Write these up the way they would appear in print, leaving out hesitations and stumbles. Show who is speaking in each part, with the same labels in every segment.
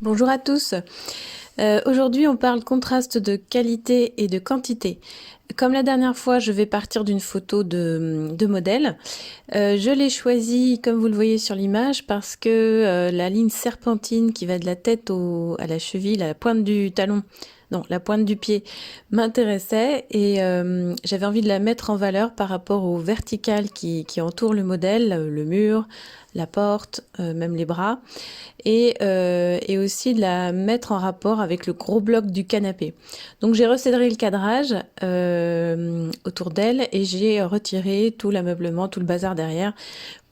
Speaker 1: Bonjour à tous. Aujourd'hui, on parle contraste de qualité et de quantité. Comme la dernière fois, je vais partir d'une photo de modèle. Je l'ai choisi, comme vous le voyez sur l'image, parce que la ligne serpentine qui va de la tête à la cheville, à la pointe du talon, non, la pointe du pied, m'intéressait et j'avais envie de la mettre en valeur par rapport au vertical qui entoure le modèle, le mur, la porte, même les bras et aussi de la mettre en rapport avec le gros bloc du canapé. Donc j'ai recédré le cadrage autour d'elle et j'ai retiré tout l'ameublement, tout le bazar derrière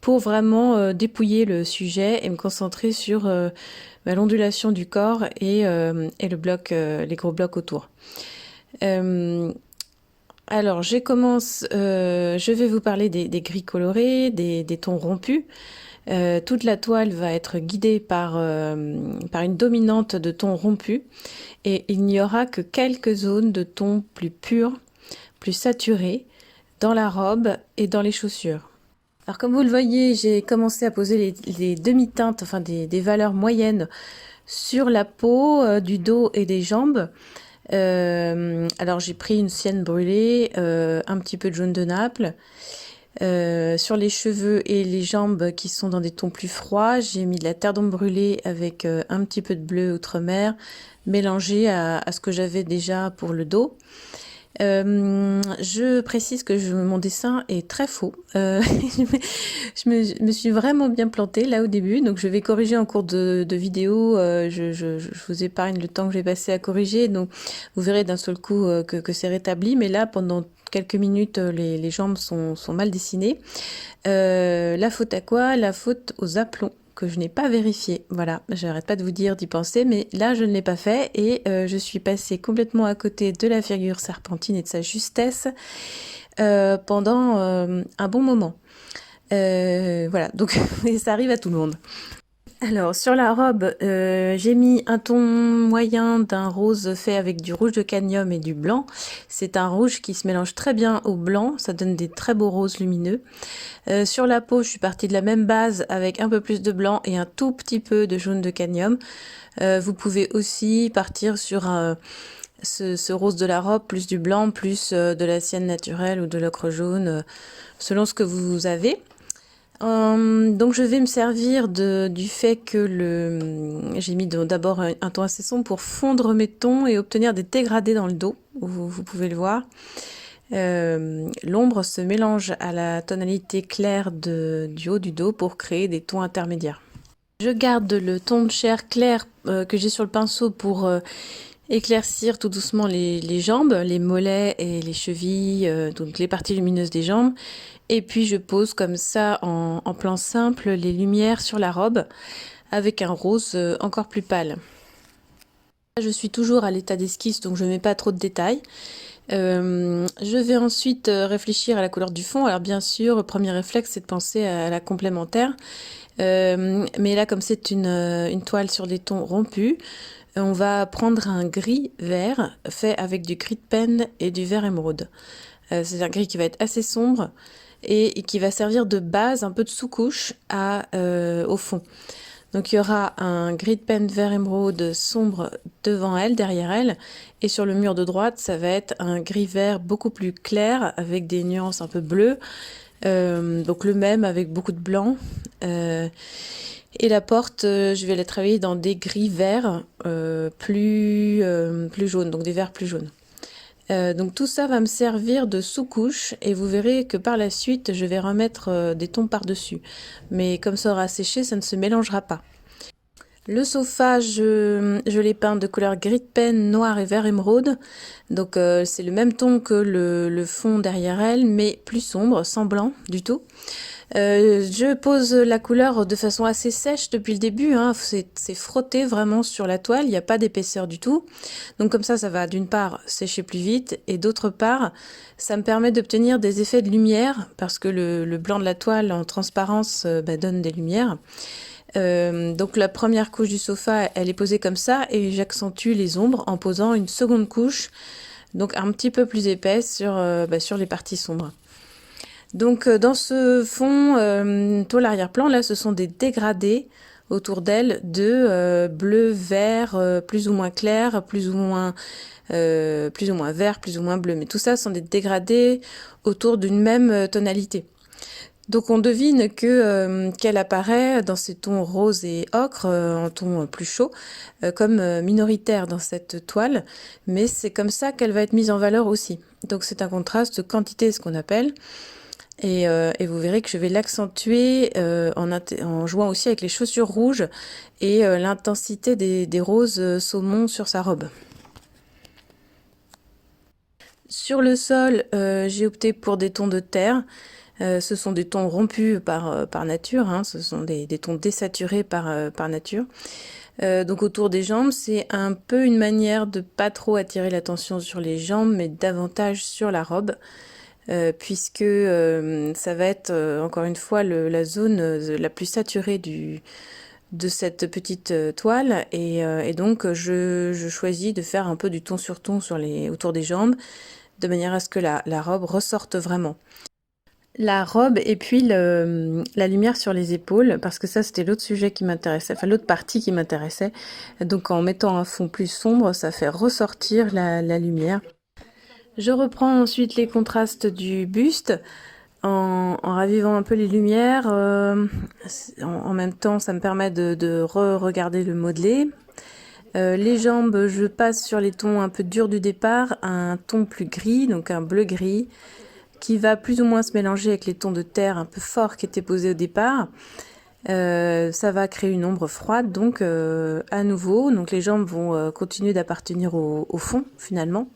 Speaker 1: pour vraiment dépouiller le sujet et me concentrer sur l'ondulation du corps et le bloc, les gros blocs autour. Alors, je vais vous parler des gris colorés, des tons rompus. Toute la toile va être guidée par une dominante de tons rompus et il n'y aura que quelques zones de tons plus purs, plus saturés dans la robe et dans les chaussures. Alors comme vous le voyez, j'ai commencé à poser les demi-teintes, enfin des valeurs moyennes sur la peau, du dos et des jambes. Alors j'ai pris une sienne brûlée, un petit peu de jaune de Naples. Sur les cheveux et les jambes qui sont dans des tons plus froids, j'ai mis de la terre d'ombre brûlée avec un petit peu de bleu outre-mer mélangé à ce que j'avais déjà pour le dos. Je précise que mon dessin est très faux. Je me suis vraiment bien plantée là au début, donc je vais corriger en cours de vidéo. Je vous épargne le temps que j'ai passé à corriger, donc vous verrez d'un seul coup que c'est rétabli. Mais là, pendant quelques minutes, les jambes sont mal dessinées. La faute à quoi? La faute aux aplombs que je n'ai pas vérifié. Voilà, j'arrête pas de vous dire d'y penser, mais là je ne l'ai pas fait et je suis passée complètement à côté de la figure serpentine et de sa justesse pendant un bon moment. Voilà, donc ça arrive à tout le monde. Alors sur la robe, j'ai mis un ton moyen d'un rose fait avec du rouge de cadmium et du blanc. C'est un rouge qui se mélange très bien au blanc, ça donne des très beaux roses lumineux. Sur la peau, je suis partie de la même base avec un peu plus de blanc et un tout petit peu de jaune de cadmium. Vous pouvez aussi partir sur ce rose de la robe, plus du blanc, plus de la sienne naturelle ou de l'ocre jaune, selon ce que vous avez. Donc je vais me servir du fait que j'ai mis d'abord un ton assez sombre pour fondre mes tons et obtenir des dégradés dans le dos, vous pouvez le voir. L'ombre se mélange à la tonalité claire du haut du dos pour créer des tons intermédiaires. Je garde le ton de chair clair que j'ai sur le pinceau pour éclaircir tout doucement les jambes, les mollets et les chevilles, donc les parties lumineuses des jambes. Et puis je pose comme ça en plan simple les lumières sur la robe avec un rose encore plus pâle. Je suis toujours à l'état d'esquisse, donc je ne mets pas trop de détails. Je vais ensuite réfléchir à la couleur du fond. Alors bien sûr, le premier réflexe, c'est de penser à la complémentaire. Mais là, comme c'est une toile sur des tons rompus, on va prendre un gris vert fait avec du gris de pen et du vert émeraude. C'est un gris qui va être assez sombre et qui va servir de base, un peu de sous-couche au fond. Donc il y aura un gris de pen vert émeraude sombre devant elle, derrière elle, et sur le mur de droite, ça va être un gris vert beaucoup plus clair avec des nuances un peu bleues, donc le même avec beaucoup de blanc. Et la porte, je vais la travailler dans des gris verts plus jaunes, donc des verts plus jaunes. Donc tout ça va me servir de sous-couche et vous verrez que par la suite je vais remettre des tons par-dessus. Mais comme ça aura séché, ça ne se mélangera pas. Le sofa, je l'ai peint de couleur gris de pen, noir et vert émeraude. Donc c'est le même ton que le fond derrière elle, mais plus sombre, sans blanc du tout. Je pose la couleur de façon assez sèche depuis le début, hein. C'est frotté vraiment sur la toile, il n'y a pas d'épaisseur du tout. Donc comme ça va d'une part sécher plus vite et d'autre part, ça me permet d'obtenir des effets de lumière parce que le blanc de la toile en transparence donne des lumières. Donc la première couche du sofa, elle est posée comme ça et j'accentue les ombres en posant une seconde couche, donc un petit peu plus épaisse sur les parties sombres. Donc dans ce fond tôle arrière-plan, là ce sont des dégradés autour d'elle de bleu, vert, plus ou moins clair, plus ou moins vert, plus ou moins bleu. Mais tout ça sont des dégradés autour d'une même tonalité. Donc on devine que qu'elle apparaît dans ces tons rose et ocre, en ton plus chaud, comme minoritaire dans cette toile, mais c'est comme ça qu'elle va être mise en valeur aussi. Donc c'est un contraste quantité, ce qu'on appelle, et vous verrez que je vais l'accentuer en jouant aussi avec les chaussures rouges et l'intensité des roses saumon sur sa robe. Sur le sol, j'ai opté pour des tons de terre. Ce sont des tons rompus par nature, hein, ce sont des tons désaturés par nature. Donc autour des jambes, c'est un peu une manière de pas trop attirer l'attention sur les jambes, mais davantage sur la robe, puisque ça va être encore une fois la zone la plus saturée de cette petite toile, et donc je choisis de faire un peu du ton sur ton autour des jambes, de manière à ce que la robe ressorte vraiment. La robe et puis la lumière sur les épaules, parce que ça c'était l'autre sujet qui m'intéressait, enfin l'autre partie qui m'intéressait. Donc en mettant un fond plus sombre, ça fait ressortir la lumière. Je reprends ensuite les contrastes du buste en ravivant un peu les lumières. En même temps, ça me permet de re-regarder le modelé. Les jambes, je passe sur les tons un peu durs du départ, un ton plus gris, donc un bleu-gris, qui va plus ou moins se mélanger avec les tons de terre un peu forts qui étaient posés au départ. Ça va créer une ombre froide, donc à nouveau. Donc les jambes vont continuer d'appartenir au fond, finalement.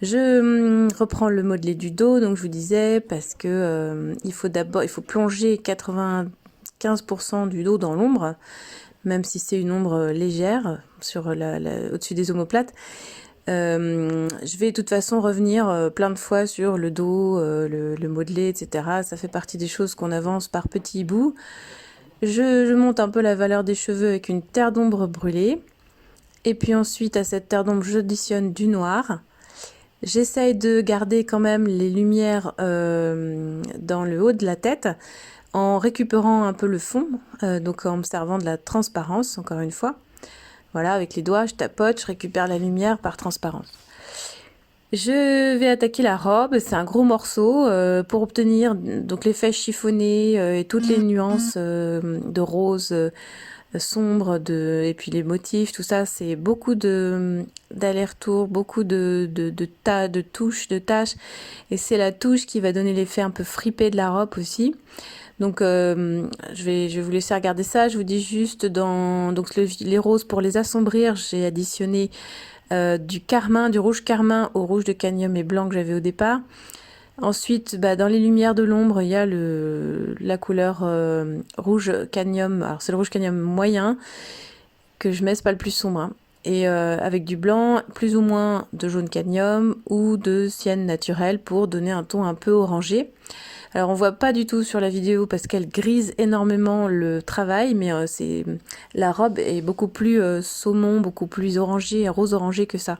Speaker 1: Je reprends le modelé du dos, donc je vous disais, parce que il faut plonger 95% du dos dans l'ombre, même si c'est une ombre légère sur au-dessus des omoplates. Je vais de toute façon revenir plein de fois sur le dos, le modelé, etc. Ça fait partie des choses qu'on avance par petits bouts. Je monte un peu la valeur des cheveux avec une terre d'ombre brûlée. Et puis ensuite, à cette terre d'ombre, j'additionne du noir. J'essaye de garder quand même les lumières dans le haut de la tête en récupérant un peu le fond, donc en me servant de la transparence, encore une fois. Voilà, avec les doigts, je tapote, je récupère la lumière par transparence. Je vais attaquer la robe, c'est un gros morceau pour obtenir donc l'effet chiffonné et toutes les nuances de rose sombre, et puis les motifs, tout ça, c'est beaucoup d'aller-retour, beaucoup de touches, de taches, et c'est la touche qui va donner l'effet un peu fripé de la robe aussi. Donc je vais vous laisser regarder ça. Je vous dis juste donc les roses pour les assombrir, j'ai additionné du carmin, du rouge carmin au rouge de cadmium et blanc que j'avais au départ. Ensuite, dans les lumières de l'ombre, il y a la couleur rouge cadmium. Alors c'est le rouge cadmium moyen que je mets, c'est pas le plus sombre, hein. Et avec du blanc, plus ou moins de jaune cadmium ou de cyan naturel pour donner un ton un peu orangé. Alors on voit pas du tout sur la vidéo parce qu'elle grise énormément le travail, mais la robe est beaucoup plus saumon, beaucoup plus orangé, rose orangé que ça.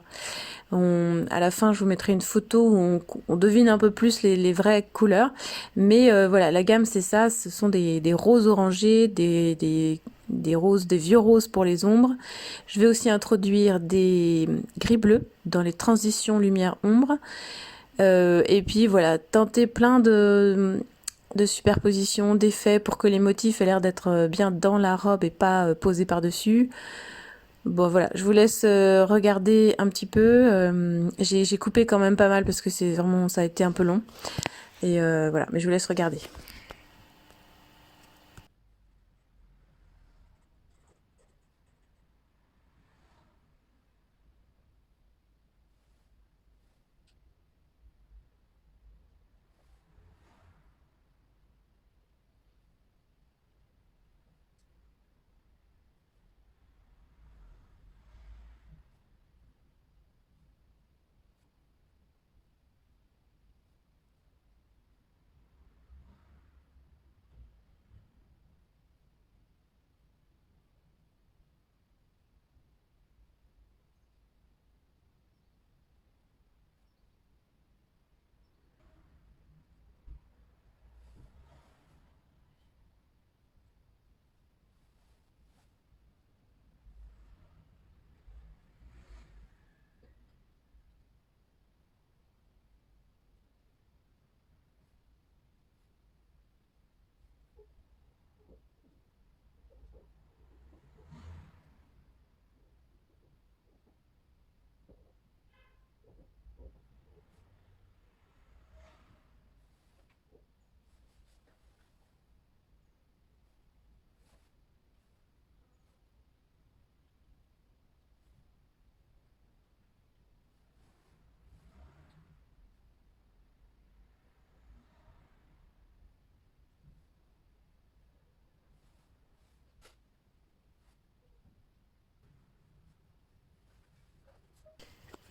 Speaker 1: À la fin, je vous mettrai une photo où on devine un peu plus les vraies couleurs, mais voilà, la gamme c'est ça, ce sont des roses orangés, des roses, des vieux roses pour les ombres. Je vais aussi introduire des gris bleus dans les transitions lumière-ombre. Et puis voilà, tenter plein de superpositions, d'effets pour que les motifs aient l'air d'être bien dans la robe et pas posés par-dessus. Bon voilà, je vous laisse regarder un petit peu. J'ai coupé quand même pas mal parce que ça a été un peu long. Et voilà, mais je vous laisse regarder.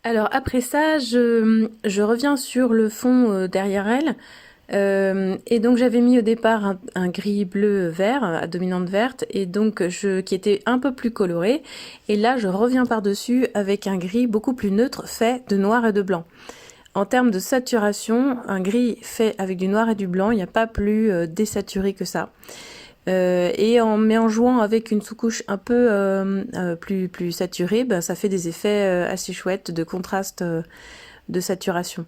Speaker 1: Alors après ça, je reviens sur le fond derrière elle. Et donc j'avais mis au départ un gris bleu vert à dominante verte et donc qui était un peu plus coloré. Et là je reviens par-dessus avec un gris beaucoup plus neutre fait de noir et de blanc. En termes de saturation, un gris fait avec du noir et du blanc, il n'y a pas plus désaturé que ça. Mais en jouant avec une sous-couche un peu plus saturée, ben, ça fait des effets assez chouettes de contraste de saturation.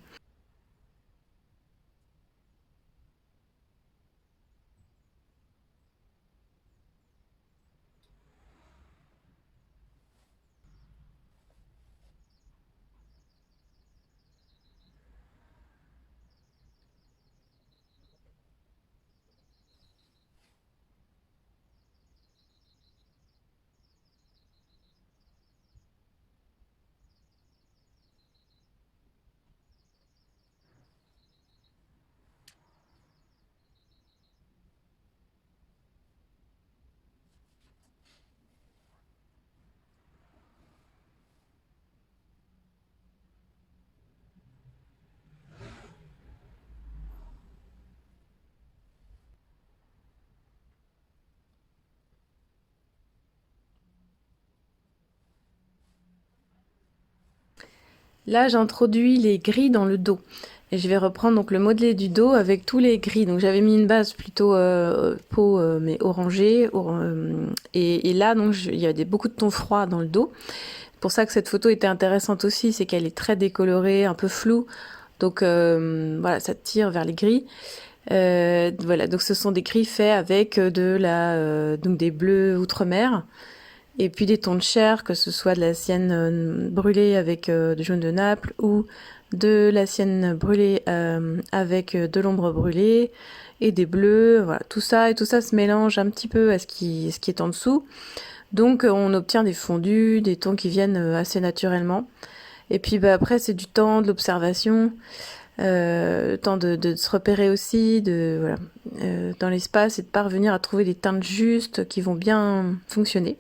Speaker 1: Là, j'introduis les gris dans le dos. Et je vais reprendre donc le modelé du dos avec tous les gris. Donc j'avais mis une base plutôt peau mais orangée. Et là, donc, il y a beaucoup de tons froids dans le dos. C'est pour ça que cette photo était intéressante aussi, c'est qu'elle est très décolorée, un peu floue. Donc voilà, ça tire vers les gris. Voilà, donc ce sont des gris faits avec donc des bleus outre-mer. Et puis des tons de chair, que ce soit de la sienne brûlée avec du jaune de Naples ou de la sienne brûlée avec de l'ombre brûlée et des bleus. Voilà, tout ça et tout ça se mélange un petit peu à ce qui est en dessous. Donc on obtient des fondus, des tons qui viennent assez naturellement. Et puis bah, après c'est du temps, de l'observation, le temps de se repérer aussi, voilà, dans l'espace et de parvenir à trouver des teintes justes qui vont bien fonctionner.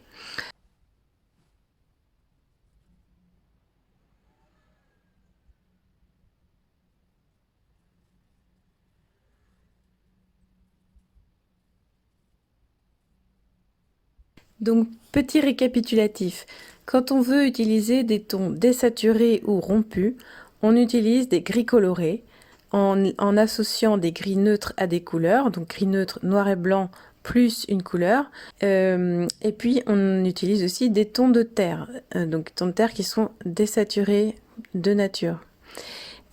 Speaker 1: Donc, petit récapitulatif. Quand on veut utiliser des tons désaturés ou rompus, on utilise des gris colorés en associant des gris neutres à des couleurs, donc gris neutre, noir et blanc, plus une couleur. Et puis, on utilise aussi des tons de terre, donc tons de terre qui sont désaturés de nature.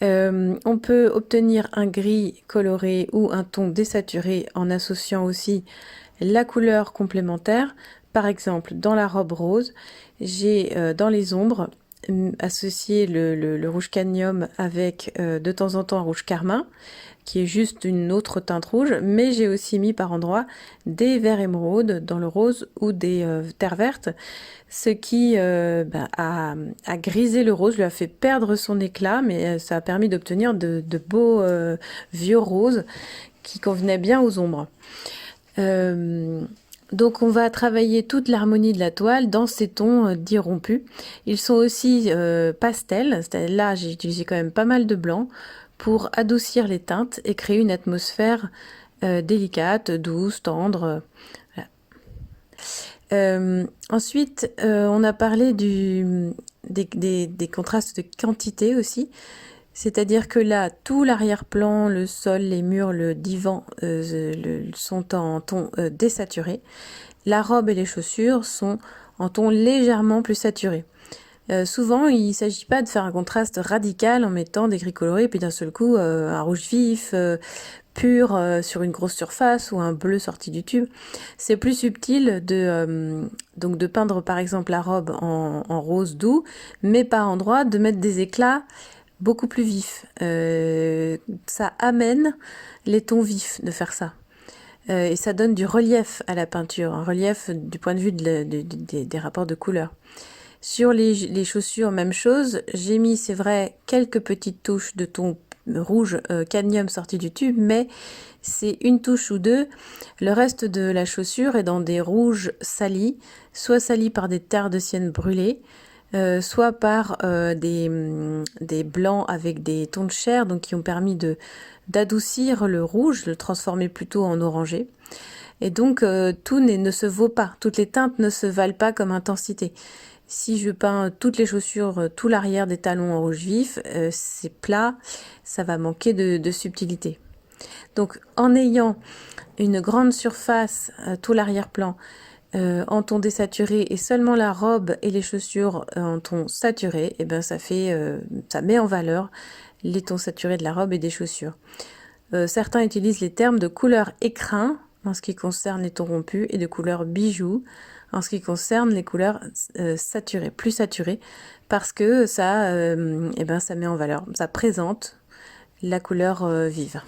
Speaker 1: On peut obtenir un gris coloré ou un ton désaturé en associant aussi la couleur complémentaire. Par exemple, dans la robe rose, j'ai dans les ombres associé le rouge cadmium avec de temps en temps un rouge carmin, qui est juste une autre teinte rouge, mais j'ai aussi mis par endroits des verts émeraudes dans le rose ou des terres vertes, ce qui a grisé le rose, lui a fait perdre son éclat, mais ça a permis d'obtenir de beaux vieux roses qui convenaient bien aux ombres. Donc on va travailler toute l'harmonie de la toile dans ces tons dits rompus. Ils sont aussi pastels, là j'ai utilisé quand même pas mal de blanc pour adoucir les teintes et créer une atmosphère délicate, douce, tendre. Voilà. Ensuite, on a parlé des contrastes de quantité aussi. C'est-à-dire que là, tout l'arrière-plan, le sol, les murs, le divan sont en ton désaturé. La robe et les chaussures sont en ton légèrement plus saturé. Souvent, il ne s'agit pas de faire un contraste radical en mettant des gris colorés et puis d'un seul coup un rouge vif, pur sur une grosse surface ou un bleu sorti du tube. C'est plus subtil donc de peindre par exemple la robe en rose doux, mais par endroits de mettre des éclats beaucoup plus vifs. Ça amène les tons vifs de faire ça. Et ça donne du relief à la peinture, un relief du point de vue des rapports de couleurs. Sur les chaussures, même chose. J'ai mis, c'est vrai, quelques petites touches de ton rouge cadmium sorti du tube, mais c'est une touche ou deux. Le reste de la chaussure est dans des rouges salis, soit salis par des terres de sienne brûlées, soit par des blancs avec des tons de chair, donc qui ont permis d'adoucir le rouge, de le transformer plutôt en orangé. Et donc tout ne se vaut pas, toutes les teintes ne se valent pas comme intensité. Si je peins toutes les chaussures, tout l'arrière des talons en rouge vif, c'est plat, ça va manquer de subtilité. Donc en ayant une grande surface, tout l'arrière-plan, en ton désaturé et seulement la robe et les chaussures en ton saturé, et ben ça met en valeur les tons saturés de la robe et des chaussures. Certains utilisent les termes de couleur écrin en ce qui concerne les tons rompus et de couleur bijou en ce qui concerne les couleurs saturées, plus saturées, parce que ça met en valeur, ça présente la couleur vive.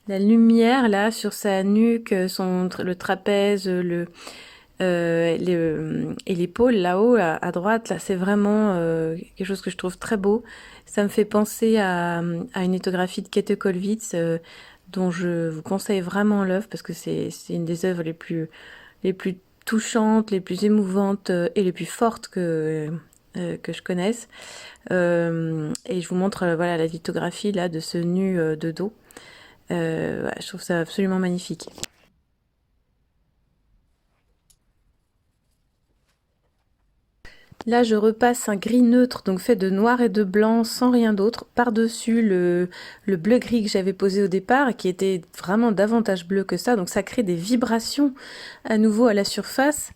Speaker 1: La lumière là sur sa nuque, le trapèze, et l'épaule là-haut à droite, là c'est vraiment quelque chose que je trouve très beau. Ça me fait penser à une lithographie de Käthe Kollwitz dont je vous conseille vraiment l'œuvre parce que c'est une des œuvres les plus touchantes, les plus émouvantes et les plus fortes que je connaisse. Et je vous montre voilà la lithographie là de ce nu de dos. Je trouve ça absolument magnifique. Là, je repasse un gris neutre, donc fait de noir et de blanc, sans rien d'autre, par-dessus le bleu-gris que j'avais posé au départ, qui était vraiment davantage bleu que ça, donc ça crée des vibrations à nouveau à la surface.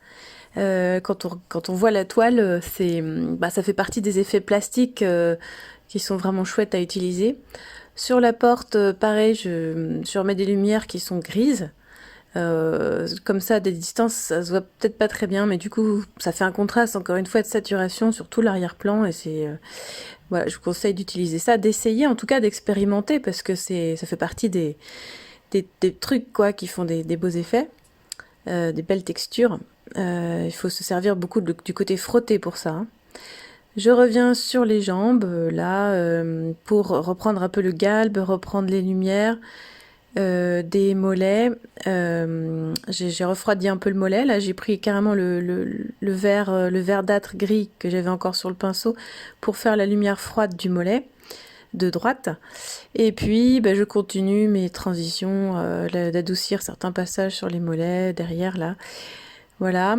Speaker 1: Quand on voit la toile, ça fait partie des effets plastiques qui sont vraiment chouettes à utiliser. Sur la porte, pareil, je remets des lumières qui sont grises. Comme ça, à des distances, ça se voit peut-être pas très bien, mais du coup, ça fait un contraste, encore une fois, de saturation sur tout l'arrière-plan, et voilà, je vous conseille d'utiliser ça, d'essayer, en tout cas, d'expérimenter, parce que ça fait partie des trucs, quoi, qui font des beaux effets, des belles textures. Il faut se servir beaucoup du côté frotté pour ça, hein. Je reviens sur les jambes, là, pour reprendre un peu le galbe, reprendre les lumières, des mollets. J'ai refroidi un peu le mollet. Là, j'ai pris carrément le verdâtre gris que j'avais encore sur le pinceau pour faire la lumière froide du mollet de droite. Et puis, je continue mes transitions, d'adoucir certains passages sur les mollets, derrière, là. Voilà.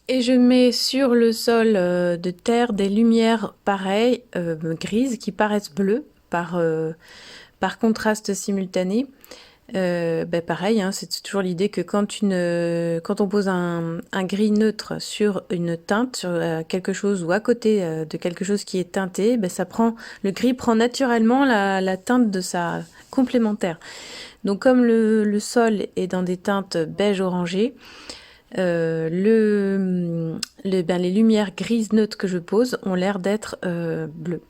Speaker 1: Et je mets sur le sol de terre des lumières pareilles, grises, qui paraissent bleues par contraste simultané. Pareil, hein, c'est toujours l'idée que quand on pose un gris neutre sur une teinte, sur quelque chose ou à côté de quelque chose qui est teinté, le gris prend naturellement la teinte de sa complémentaire. Donc comme le sol est dans des teintes beige orangé, les lumières grises neutres que je pose ont l'air d'être bleues.